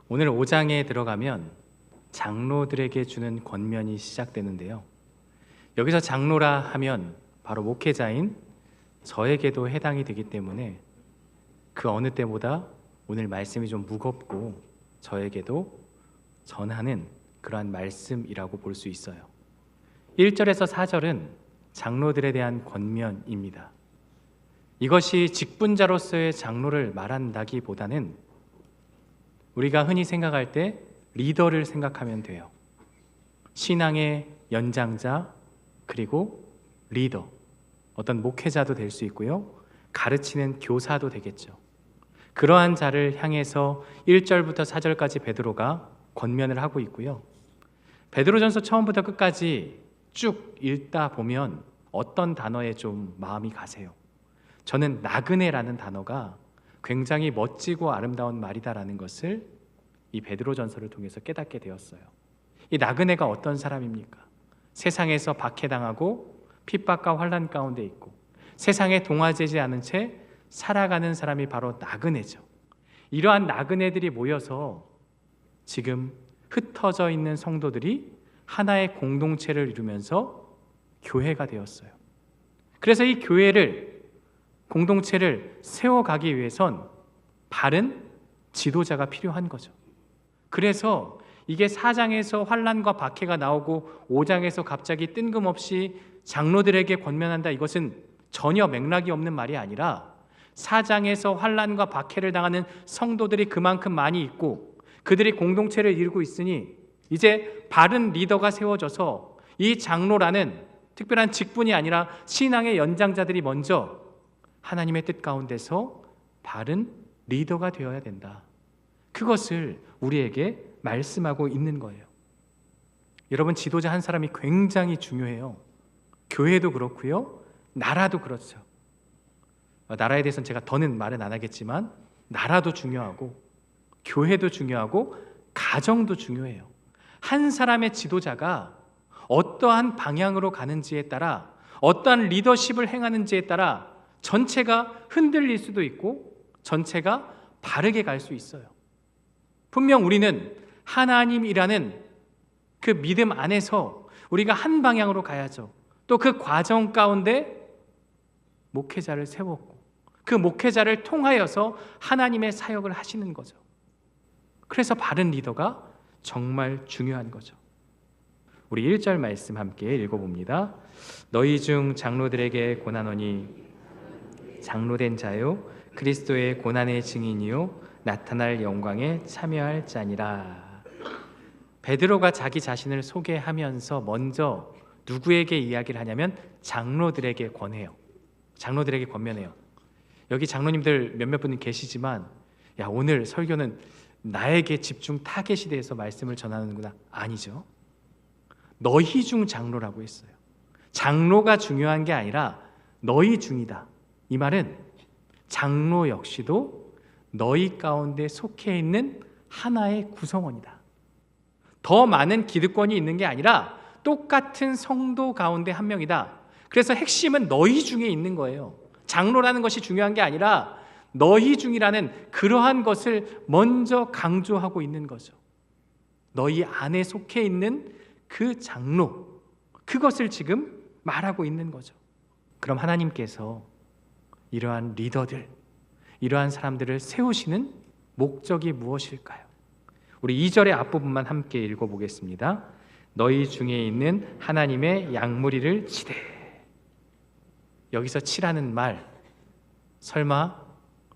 오늘 5장에 들어가면 장로들에게 주는 권면이 시작되는데요. 여기서 장로라 하면 바로 목회자인 저에게도 해당이 되기 때문에 그 어느 때보다 오늘 말씀이 좀 무겁고 저에게도 전하는 그러한 말씀이라고 볼 수 있어요. 1절에서 4절은 장로들에 대한 권면입니다. 이것이 직분자로서의 장로를 말한다기보다는 우리가 흔히 생각할 때 리더를 생각하면 돼요. 신앙의 연장자, 그리고 리더, 어떤 목회자도 될 수 있고요, 가르치는 교사도 되겠죠. 그러한 자를 향해서 1절부터 4절까지 베드로가 권면을 하고 있고요. 베드로전서 처음부터 끝까지 쭉 읽다 보면 어떤 단어에 좀 마음이 가세요? 저는 나그네라는 단어가 굉장히 멋지고 아름다운 말이다라는 것을 이 베드로전서를 통해서 깨닫게 되었어요. 이 나그네가 어떤 사람입니까? 세상에서 박해당하고 핍박과 환난 가운데 있고 세상에 동화되지 않은 채 살아가는 사람이 바로 나그네죠. 이러한 나그네들이 모여서 지금 흩어져 있는 성도들이 하나의 공동체를 이루면서 교회가 되었어요. 그래서 이 교회를, 공동체를 세워가기 위해선 바른 지도자가 필요한 거죠. 그래서 이게 4장에서 환난과 박해가 나오고 5장에서 갑자기 뜬금없이 장로들에게 권면한다, 이것은 전혀 맥락이 없는 말이 아니라 4장에서 환난과 박해를 당하는 성도들이 그만큼 많이 있고 그들이 공동체를 이루고 있으니 이제 바른 리더가 세워져서 이 장로라는 특별한 직분이 아니라 신앙의 연장자들이 먼저 하나님의 뜻 가운데서 바른 리더가 되어야 된다. 그것을 우리에게 말씀하고 있는 거예요. 여러분, 지도자 한 사람이 굉장히 중요해요. 교회도 그렇고요, 나라도 그렇죠. 나라에 대해서는 제가 더는 말은 안 하겠지만 나라도 중요하고 교회도 중요하고 가정도 중요해요. 한 사람의 지도자가 어떠한 방향으로 가는지에 따라, 어떠한 리더십을 행하는지에 따라 전체가 흔들릴 수도 있고 전체가 바르게 갈 수 있어요. 분명 우리는 하나님이라는 그 믿음 안에서 우리가 한 방향으로 가야죠. 또 그 과정 가운데 목회자를 세웠고 그 목회자를 통하여서 하나님의 사역을 하시는 거죠. 그래서 바른 리더가 정말 중요한 거죠. 우리 1절 말씀 함께 읽어봅니다. 너희 중 장로들에게 고난하노니 장로된 자요 그리스도의 고난의 증인이요 나타날 영광에 참여할 자니라. 베드로가 자기 자신을 소개하면서 먼저 누구에게 이야기를 하냐면 장로들에게 권해요. 장로들에게 권면해요. 여기 장로님들 몇몇 분 계시지만 야, 오늘 설교는 나에게 집중 타겟이 대해서 말씀을 전하는구나. 아니죠. 너희 중 장로라고 했어요. 장로가 중요한 게 아니라 너희 중이다. 이 말은 장로 역시도 너희 가운데 속해 있는 하나의 구성원이다. 더 많은 기득권이 있는 게 아니라 똑같은 성도 가운데 한 명이다. 그래서 핵심은 너희 중에 있는 거예요. 장로라는 것이 중요한 게 아니라 너희 중이라는 그러한 것을 먼저 강조하고 있는 거죠. 너희 안에 속해 있는 그 장로, 그것을 지금 말하고 있는 거죠. 그럼 하나님께서 이러한 리더들, 이러한 사람들을 세우시는 목적이 무엇일까요? 우리 2절의 앞부분만 함께 읽어보겠습니다. 너희 중에 있는 하나님의 양무리를 치되. 여기서 치라는 말, 설마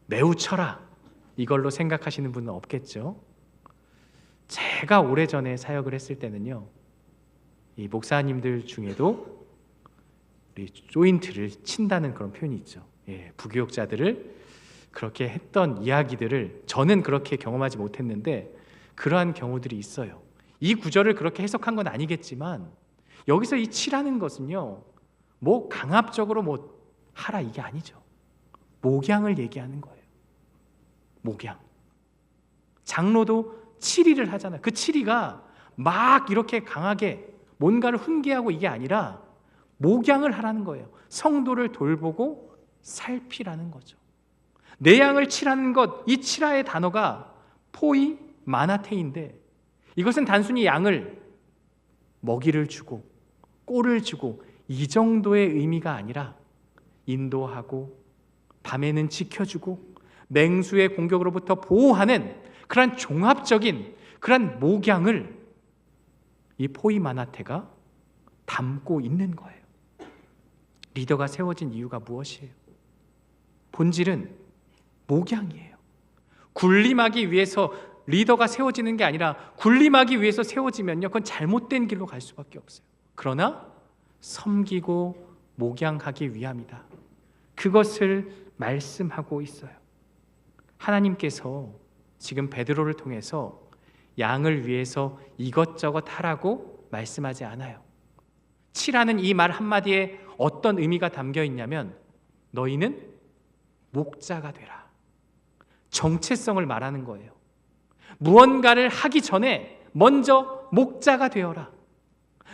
매우 쳐라 이걸로 생각하시는 분은 없겠죠? 제가 오래전에 사역을 했을 때는요, 이 목사님들 중에도 우리 조인트를 친다는 그런 표현이 있죠. 부교육자들을 그렇게 했던 이야기들을 저는 그렇게 경험하지 못했는데 그러한 경우들이 있어요. 이 구절을 그렇게 해석한 건 아니겠지만 여기서 이 치라는 것은요, 뭐 강압적으로 뭐 하라 이게 아니죠. 목양을 얘기하는 거예요. 목양. 장로도 치리를 하잖아요. 그 치리가 막 이렇게 강하게 뭔가를 훈계하고 이게 아니라 목양을 하라는 거예요. 성도를 돌보고 살피라는 거죠. 내 양을 치라는 것, 이 치라의 단어가 포이 마나테인데 이것은 단순히 양을 먹이를 주고 꼴을 주고 이 정도의 의미가 아니라 인도하고 밤에는 지켜주고 맹수의 공격으로부터 보호하는 그런 종합적인 그런 목양을 이 포이 마나테가 담고 있는 거예요. 리더가 세워진 이유가 무엇이에요? 본질은 목양이에요. 군림하기 위해서 리더가 세워지는 게 아니라 군림하기 위해서 세워지면요, 그건 잘못된 길로 갈 수밖에 없어요. 그러나 섬기고 목양하기 위함이다. 그것을 말씀하고 있어요. 하나님께서 지금 베드로를 통해서 양을 위해서 이것저것 하라고 말씀하지 않아요. 치라는 이 말 한마디에 어떤 의미가 담겨 있냐면 너희는 목자가 되라. 정체성을 말하는 거예요. 무언가를 하기 전에 먼저 목자가 되어라.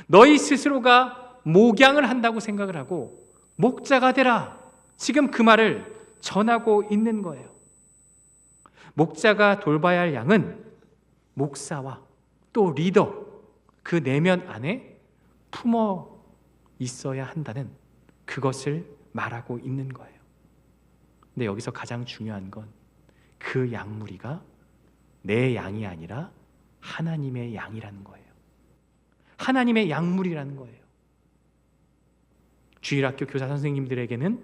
너희 스스로가 목양을 한다고 생각을 하고 목자가 되라. 지금 그 말을 전하고 있는 거예요. 목자가 돌봐야 할 양은 목사와 또 리더 그 내면 안에 품어 있어야 한다는 그것을 말하고 있는 거예요. 근데 여기서 가장 중요한 건 그 양무리가 내 양이 아니라 하나님의 양이라는 거예요. 하나님의 양무리라는 거예요. 주일학교 교사 선생님들에게는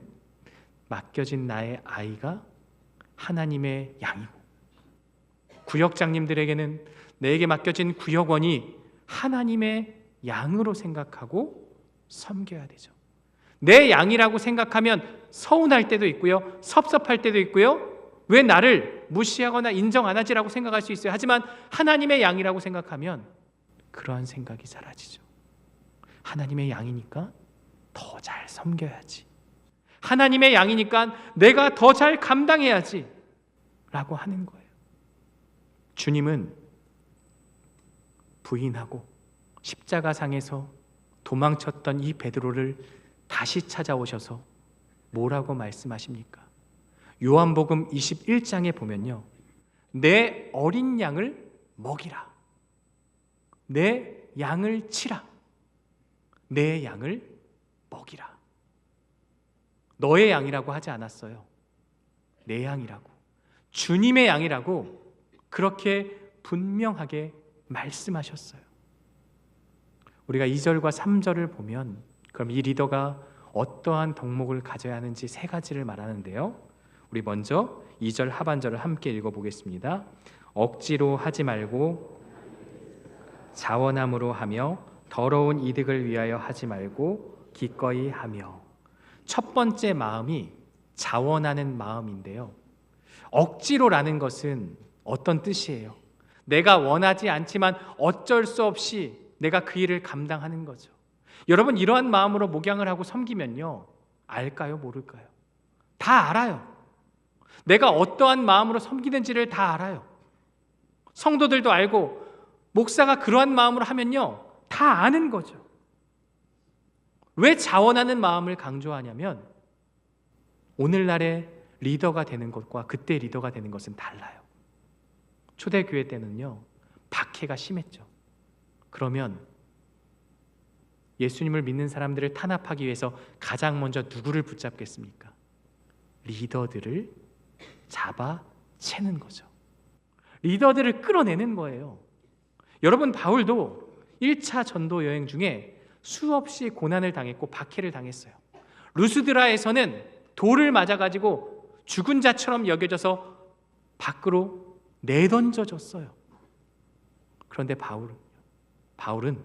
맡겨진 나의 아이가 하나님의 양이고, 구역장님들에게는 내게 맡겨진 구역원이 하나님의 양으로 생각하고 섬겨야 되죠. 내 양이라고 생각하면 서운할 때도 있고요, 섭섭할 때도 있고요, 왜 나를 무시하거나 인정 안 하지라고 생각할 수 있어요. 하지만 하나님의 양이라고 생각하면 그러한 생각이 사라지죠. 하나님의 양이니까 더 잘 섬겨야지, 하나님의 양이니까 내가 더 잘 감당해야지 라고 하는 거예요. 주님은 부인하고 십자가상에서 도망쳤던 이 베드로를 다시 찾아오셔서 뭐라고 말씀하십니까? 요한복음 21장에 보면요, 내 어린 양을 먹이라, 내 양을 치라, 내 양을 먹이라. 너의 양이라고 하지 않았어요. 내 양이라고, 주님의 양이라고 그렇게 분명하게 말씀하셨어요. 우리가 2절과 3절을 보면 그럼 이 리더가 어떠한 덕목을 가져야 하는지 세 가지를 말하는데요, 우리 먼저 2절 하반절을 함께 읽어보겠습니다. 억지로 하지 말고 자원함으로 하며 더러운 이득을 위하여 하지 말고 기꺼이 하며. 첫 번째 마음이 자원하는 마음인데요, 억지로라는 것은 어떤 뜻이에요? 내가 원하지 않지만 어쩔 수 없이 내가 그 일을 감당하는 거죠. 여러분, 이러한 마음으로 목양을 하고 섬기면요, 알까요? 모를까요? 다 알아요. 내가 어떠한 마음으로 섬기는지를 다 알아요. 성도들도 알고 목사가 그러한 마음으로 하면요, 다 아는 거죠. 왜 자원하는 마음을 강조하냐면 오늘날의 리더가 되는 것과 그때 리더가 되는 것은 달라요. 초대교회 때는요, 박해가 심했죠. 그러면 예수님을 믿는 사람들을 탄압하기 위해서 가장 먼저 누구를 붙잡겠습니까? 리더들을 잡아채는 거죠. 리더들을 끌어내는 거예요. 여러분, 바울도 1차 전도 여행 중에 수없이 고난을 당했고 박해를 당했어요. 루스드라에서는 돌을 맞아가지고 죽은 자처럼 여겨져서 밖으로 내던져졌어요. 그런데 바울은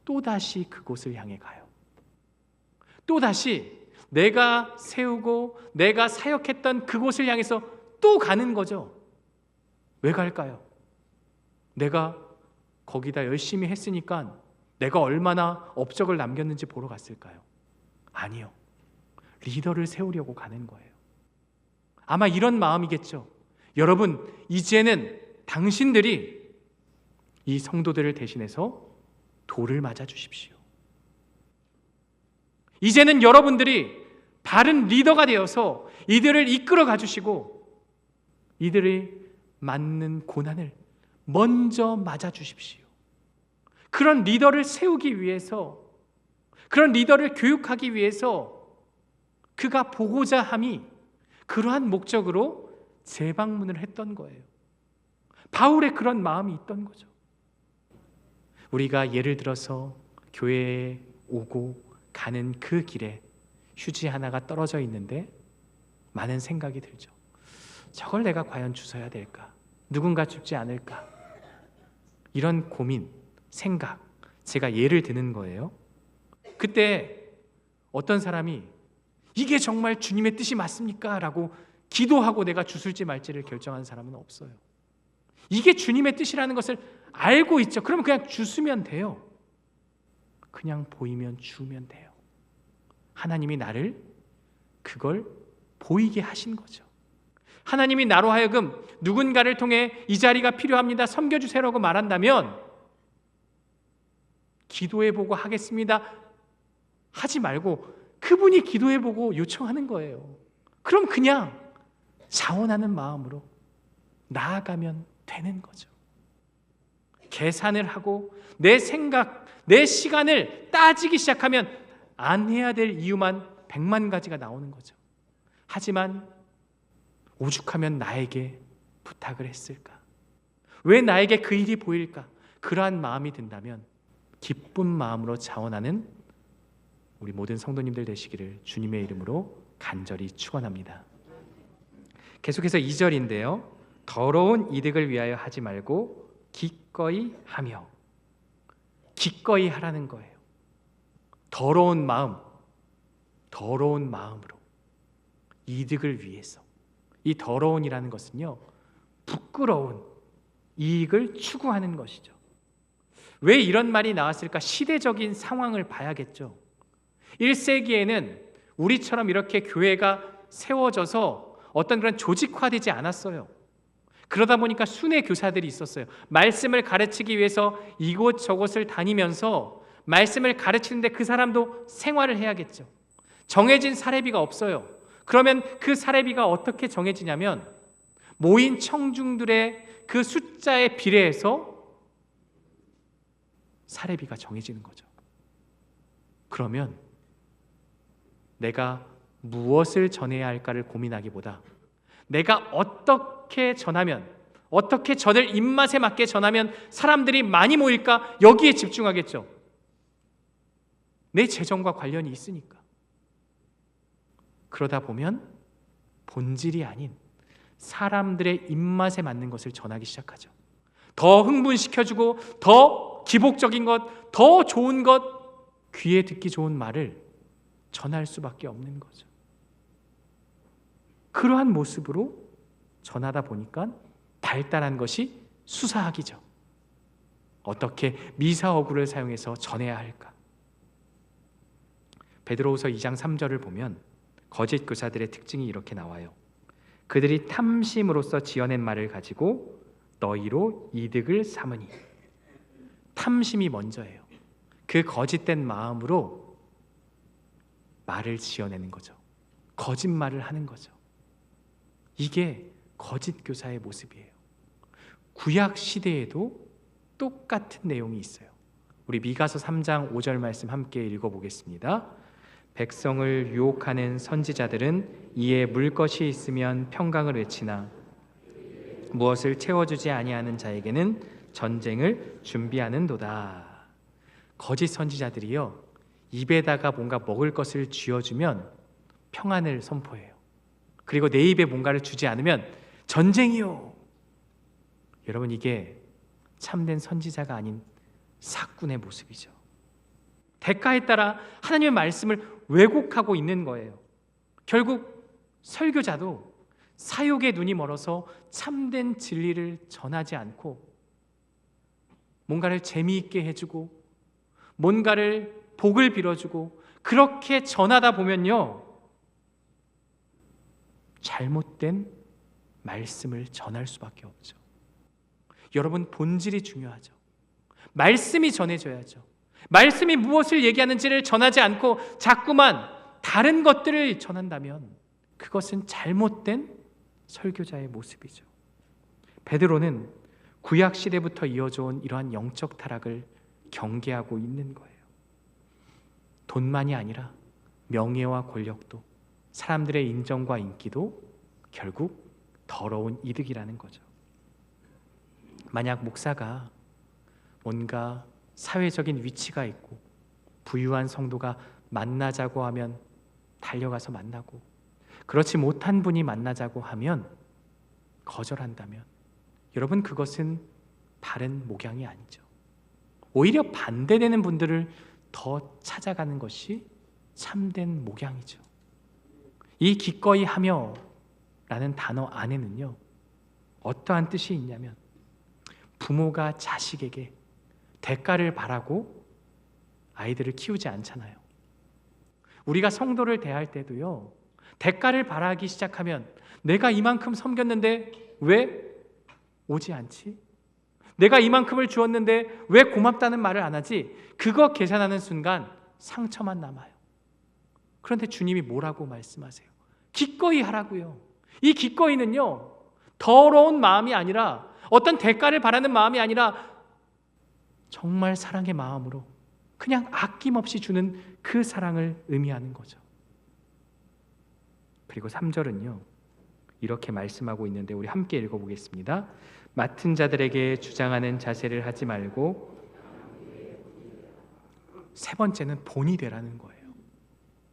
또다시 그곳을 향해 가요. 또다시 내가 세우고 내가 사역했던 그곳을 향해서 또 가는 거죠. 왜 갈까요? 내가 거기다 열심히 했으니까 내가 얼마나 업적을 남겼는지 보러 갔을까요? 아니요. 리더를 세우려고 가는 거예요. 아마 이런 마음이겠죠. 여러분, 이제는 당신들이 이 성도들을 대신해서 돌을 맞아 주십시오. 이제는 여러분들이 바른 리더가 되어서 이들을 이끌어 가주시고 이들이 맞는 고난을 먼저 맞아 주십시오. 그런 리더를 세우기 위해서, 그런 리더를 교육하기 위해서 그가 보고자 함이 그러한 목적으로 재방문을 했던 거예요. 바울의 그런 마음이 있던 거죠. 우리가 예를 들어서 교회에 오고 가는 그 길에 휴지 하나가 떨어져 있는데 많은 생각이 들죠. 저걸 내가 과연 주워야 될까? 누군가 줍지 않을까? 이런 고민, 생각, 제가 예를 드는 거예요. 그때 어떤 사람이 이게 정말 주님의 뜻이 맞습니까? 라고 기도하고 내가 주술지 말지를 결정한 사람은 없어요. 이게 주님의 뜻이라는 것을 알고 있죠. 그러면 그냥 주시면 돼요. 그냥 보이면 주면 돼요. 하나님이 나를 그걸 보이게 하신 거죠. 하나님이 나로 하여금 누군가를 통해 이 자리가 필요합니다, 섬겨주세요라고 말한다면 기도해보고 하겠습니다 하지 말고 그분이 기도해보고 요청하는 거예요. 그럼 그냥 자원하는 마음으로 나아가면 되는 거죠. 계산을 하고 내 생각, 내 시간을 따지기 시작하면 안 해야 될 이유만 100만 가지가 나오는 거죠. 하지만 오죽하면 나에게 부탁을 했을까? 왜 나에게 그 일이 보일까? 그러한 마음이 든다면 기쁜 마음으로 자원하는 우리 모든 성도님들 되시기를 주님의 이름으로 간절히 축원합니다. 계속해서 2절인데요. 더러운 이득을 위하여 하지 말고 기꺼이 하며, 기꺼이 하라는 거예요. 더러운 마음, 더러운 마음으로 이득을 위해서. 이 더러운이라는 것은요, 부끄러운 이익을 추구하는 것이죠. 왜 이런 말이 나왔을까? 시대적인 상황을 봐야겠죠. 1세기에는 우리처럼 이렇게 교회가 세워져서 어떤 그런 조직화되지 않았어요. 그러다 보니까 순회 교사들이 있었어요. 말씀을 가르치기 위해서 이곳저곳을 다니면서 말씀을 가르치는데 그 사람도 생활을 해야겠죠. 정해진 사례비가 없어요. 그러면 그 사례비가 어떻게 정해지냐면 모인 청중들의 그 숫자에 비례해서 사례비가 정해지는 거죠. 그러면 내가 무엇을 전해야 할까를 고민하기보다 내가 어떻게 전하면, 어떻게 저들 입맛에 맞게 전하면 사람들이 많이 모일까, 여기에 집중하겠죠. 내 재정과 관련이 있으니까. 그러다 보면 본질이 아닌 사람들의 입맛에 맞는 것을 전하기 시작하죠. 더 흥분시켜주고 더 기복적인 것, 더 좋은 것, 귀에 듣기 좋은 말을 전할 수밖에 없는 거죠. 그러한 모습으로 전하다 보니까 발달한 것이 수사학이죠. 어떻게 미사어구를 사용해서 전해야 할까? 베드로후서 2장 3절을 보면 거짓 교사들의 특징이 이렇게 나와요. 그들이 탐심으로써 지어낸 말을 가지고 너희로 이득을 삼으니. 탐심이 먼저예요. 그 거짓된 마음으로 말을 지어내는 거죠. 거짓말을 하는 거죠. 이게 거짓 교사의 모습이에요. 구약 시대에도 똑같은 내용이 있어요. 우리 미가서 3장 5절 말씀 함께 읽어보겠습니다. 백성을 유혹하는 선지자들은 이에 물 것이 있으면 평강을 외치나 무엇을 채워주지 아니하는 자에게는 전쟁을 준비하는도다. 거짓 선지자들이요, 입에다가 뭔가 먹을 것을 쥐어주면 평안을 선포해요. 그리고 내 입에 뭔가를 주지 않으면 전쟁이요. 여러분, 이게 참된 선지자가 아닌 사꾼의 모습이죠. 대가에 따라 하나님의 말씀을 왜곡하고 있는 거예요. 결국 설교자도 사욕의 눈이 멀어서 참된 진리를 전하지 않고 뭔가를 재미있게 해주고 뭔가를 복을 빌어주고 그렇게 전하다 보면요, 잘못된 말씀을 전할 수밖에 없죠. 여러분, 본질이 중요하죠. 말씀이 전해져야죠. 말씀이 무엇을 얘기하는지를 전하지 않고 자꾸만 다른 것들을 전한다면 그것은 잘못된 설교자의 모습이죠. 베드로는 구약 시대부터 이어져 온 이러한 영적 타락을 경계하고 있는 거예요. 돈만이 아니라 명예와 권력도, 사람들의 인정과 인기도 결국 더러운 이득이라는 거죠. 만약 목사가 뭔가 사회적인 위치가 있고 부유한 성도가 만나자고 하면 달려가서 만나고, 그렇지 못한 분이 만나자고 하면 거절한다면 여러분, 그것은 바른 목양이 아니죠. 오히려 반대되는 분들을 더 찾아가는 것이 참된 목양이죠. 이 기꺼이 하며 라는 단어 안에는요, 어떠한 뜻이 있냐면, 부모가 자식에게 대가를 바라고 아이들을 키우지 않잖아요. 우리가 성도를 대할 때도요, 대가를 바라기 시작하면 내가 이만큼 섬겼는데 왜 오지 않지? 내가 이만큼을 주었는데 왜 고맙다는 말을 안 하지? 그거 계산하는 순간 상처만 남아요. 그런데 주님이 뭐라고 말씀하세요? 기꺼이 하라고요. 이 기꺼이는요, 더러운 마음이 아니라, 어떤 대가를 바라는 마음이 아니라 정말 사랑의 마음으로 그냥 아낌없이 주는 그 사랑을 의미하는 거죠. 그리고 3절은요, 이렇게 말씀하고 있는데 우리 함께 읽어보겠습니다. 맡은 자들에게 주장하는 자세를 하지 말고, 세 번째는 본이 되라는 거예요.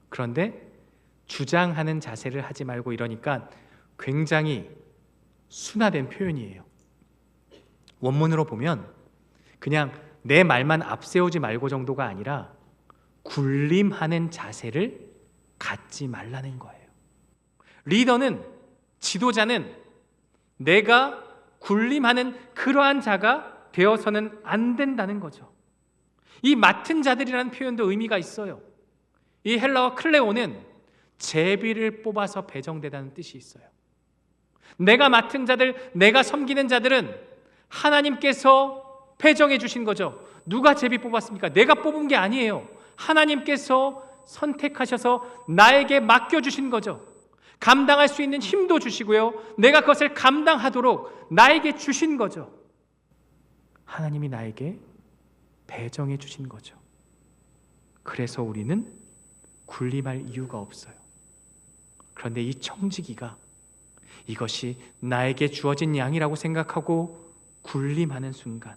그런데 주장하는 자세를 하지 말고 이러니까 굉장히 순화된 표현이에요. 원문으로 보면 그냥 내 말만 앞세우지 말고 정도가 아니라 군림하는 자세를 갖지 말라는 거예요. 리더는, 지도자는 내가 군림하는 그러한 자가 되어서는 안 된다는 거죠. 이 맡은 자들이라는 표현도 의미가 있어요. 이 헬라어 클레오는 제비를 뽑아서 배정되다는 뜻이 있어요. 내가 맡은 자들, 내가 섬기는 자들은 하나님께서 배정해 주신 거죠. 누가 제비 뽑았습니까? 내가 뽑은 게 아니에요. 하나님께서 선택하셔서 나에게 맡겨주신 거죠. 감당할 수 있는 힘도 주시고요, 내가 그것을 감당하도록 나에게 주신 거죠. 하나님이 나에게 배정해 주신 거죠. 그래서 우리는 군림할 이유가 없어요. 그런데 이 청지기가 이것이 나에게 주어진 양이라고 생각하고 군림하는 순간,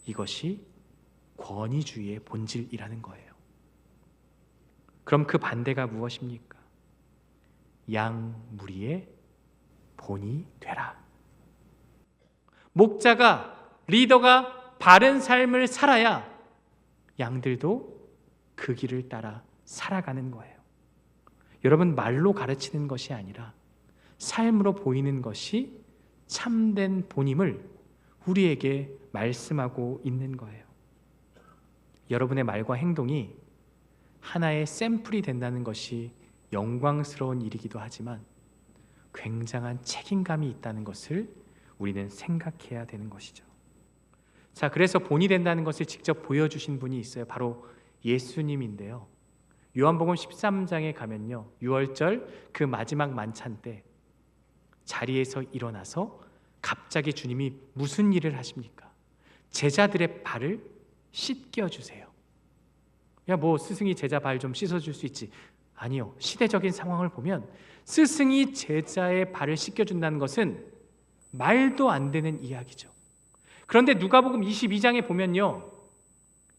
이것이 권위주의의 본질이라는 거예요. 그럼 그 반대가 무엇입니까? 양무리의 본이 되라. 목자가, 리더가 바른 삶을 살아야 양들도 그 길을 따라 살아가는 거예요. 여러분, 말로 가르치는 것이 아니라 삶으로 보이는 것이 참된 본임을 우리에게 말씀하고 있는 거예요. 여러분의 말과 행동이 하나의 샘플이 된다는 것이 영광스러운 일이기도 하지만 굉장한 책임감이 있다는 것을 우리는 생각해야 되는 것이죠. 자, 그래서 본이 된다는 것을 직접 보여주신 분이 있어요. 바로 예수님인데요. 요한복음 13장에 가면요, 유월절 그 마지막 만찬 때 자리에서 일어나서 갑자기 주님이 무슨 일을 하십니까? 제자들의 발을 씻겨주세요. 야, 뭐 스승이 제자 발 좀 씻어줄 수 있지. 아니요. 시대적인 상황을 보면 스승이 제자의 발을 씻겨준다는 것은 말도 안 되는 이야기죠. 그런데 누가복음 22장에 보면요,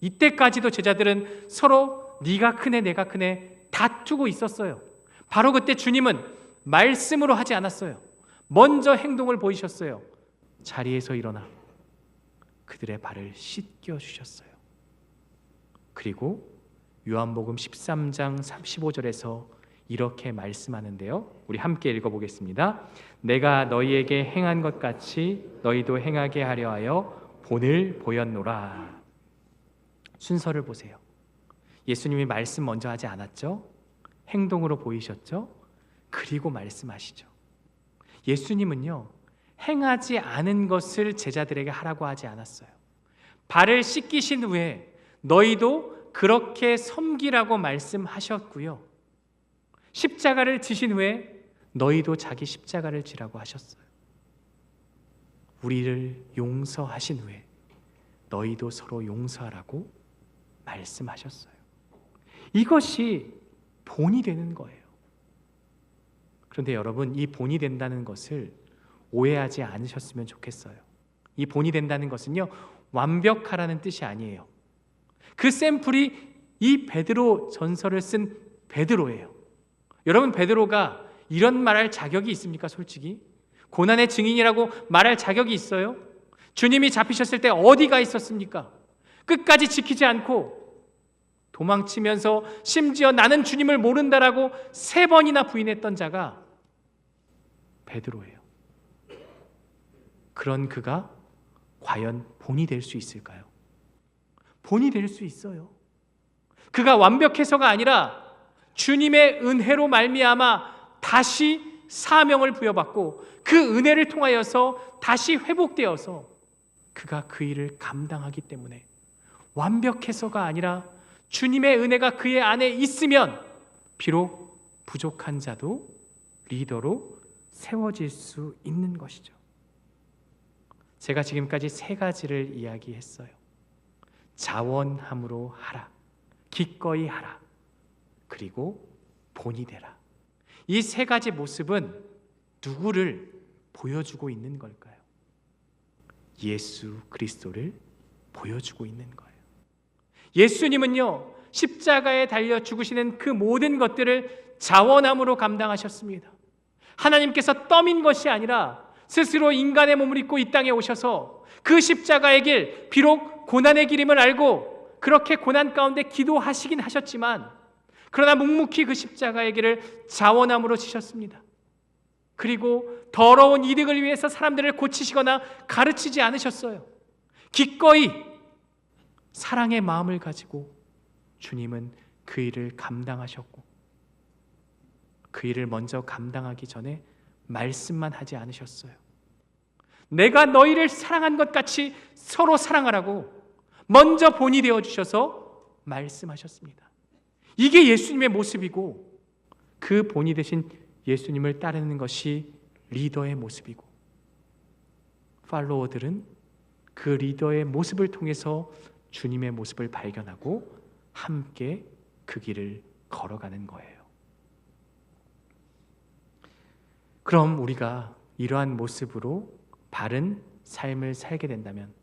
이때까지도 제자들은 서로 네가 크네 내가 크네 다투고 있었어요. 바로 그때 주님은 말씀으로 하지 않았어요. 먼저 행동을 보이셨어요. 자리에서 일어나 그들의 발을 씻겨주셨어요. 그리고 요한복음 13장 35절에서 이렇게 말씀하는데요, 우리 함께 읽어보겠습니다. 내가 너희에게 행한 것 같이 너희도 행하게 하려 하여 본을 보였노라. 순서를 보세요. 예수님이 말씀 먼저 하지 않았죠? 행동으로 보이셨죠? 그리고 말씀하시죠. 예수님은요, 행하지 않은 것을 제자들에게 하라고 하지 않았어요. 발을 씻기신 후에 너희도 그렇게 섬기라고 말씀하셨고요, 십자가를 지신 후에 너희도 자기 십자가를 지라고 하셨어요. 우리를 용서하신 후에 너희도 서로 용서하라고 말씀하셨어요. 이것이 본이 되는 거예요. 그런데 여러분, 이 본이 된다는 것을 오해하지 않으셨으면 좋겠어요. 이 본이 된다는 것은요, 완벽하라는 뜻이 아니에요. 그 샘플이 이 베드로 전서를 쓴 베드로예요. 여러분, 베드로가 이런 말할 자격이 있습니까? 솔직히 고난의 증인이라고 말할 자격이 있어요? 주님이 잡히셨을 때 어디가 있었습니까? 끝까지 지키지 않고 도망치면서 심지어 나는 주님을 모른다라고 3번이나 부인했던 자가 베드로예요. 그런 그가 과연 본이 될 수 있을까요? 본이 될 수 있어요. 그가 완벽해서가 아니라 주님의 은혜로 말미암아 다시 사명을 부여받고 그 은혜를 통하여서 다시 회복되어서 그가 그 일을 감당하기 때문에 완벽해서가 아니라 주님의 은혜가 그의 안에 있으면 비록 부족한 자도 리더로 세워질 수 있는 것이죠. 제가 지금까지 3가지를 이야기했어요. 자원함으로 하라, 기꺼이 하라, 그리고 본이 되라. 이 3가지 모습은 누구를 보여주고 있는 걸까요? 예수 그리스도를 보여주고 있는 거예요. 예수님은요, 십자가에 달려 죽으시는 그 모든 것들을 자원함으로 감당하셨습니다. 하나님께서 떠민 것이 아니라 스스로 인간의 몸을 입고 이 땅에 오셔서 그 십자가의 길, 비록 고난의 길임을 알고 그렇게 고난 가운데 기도하시긴 하셨지만 그러나 묵묵히 그 십자가의 길을 자원함으로 지셨습니다. 그리고 더러운 이득을 위해서 사람들을 고치시거나 가르치지 않으셨어요. 기꺼이 사랑의 마음을 가지고 주님은 그 일을 감당하셨고 그 일을 먼저 감당하기 전에 말씀만 하지 않으셨어요. 내가 너희를 사랑한 것 같이 서로 사랑하라고 먼저 본이 되어주셔서 말씀하셨습니다. 이게 예수님의 모습이고 그 본이 되신 예수님을 따르는 것이 리더의 모습이고 팔로워들은 그 리더의 모습을 통해서 주님의 모습을 발견하고 함께 그 길을 걸어가는 거예요. 그럼 우리가 이러한 모습으로 바른 삶을 살게 된다면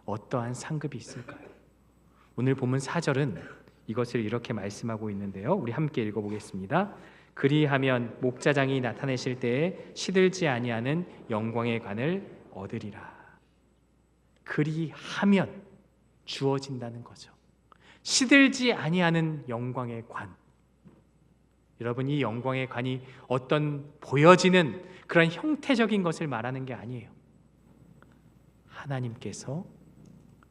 어떠한 상급이 있을까요? 오늘 본문 4절은 이것을 이렇게 말씀하고 있는데요. 우리 함께 읽어보겠습니다. 그리하면 목자장이 나타내실 때에 시들지 아니하는 영광의 관을 얻으리라. 그리하면 주어진다는 거죠. 시들지 아니하는 영광의 관. 여러분, 이 영광의 관이 어떤 보여지는 그런 형태적인 것을 말하는 게 아니에요. 하나님께서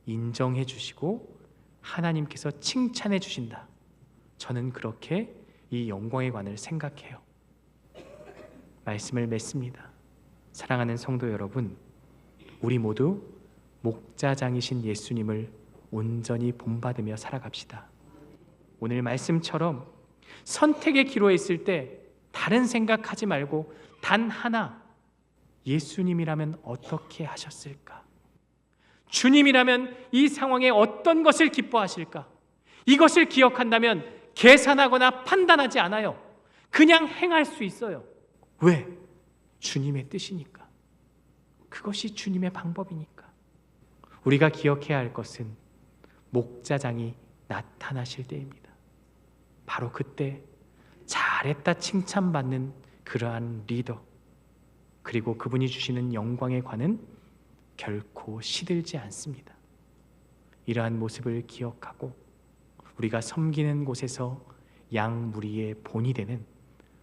인정해 주시고 하나님께서 칭찬해 주신다. 저는 그렇게 이 영광의 관을 생각해요. 말씀을 맺습니다. 사랑하는 성도 여러분, 우리 모두 목자장이신 예수님을 온전히 본받으며 살아갑시다. 오늘 말씀처럼 선택의 기로에 있을 때 다른 생각하지 말고 단 하나, 예수님이라면 어떻게 하셨을까? 주님이라면 이 상황에 어떤 것을 기뻐하실까? 이것을 기억한다면 계산하거나 판단하지 않아요. 그냥 행할 수 있어요. 왜? 주님의 뜻이니까. 그것이 주님의 방법이니까. 우리가 기억해야 할 것은 목자장이 나타나실 때입니다. 바로 그때 잘했다 칭찬받는 그러한 리더, 그리고 그분이 주시는 영광의 관은 결코 시들지 않습니다. 이러한 모습을 기억하고 우리가 섬기는 곳에서 양 무리의 본이 되는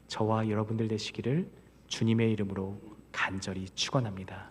저와 여러분들 되시기를 주님의 이름으로 간절히 축원합니다.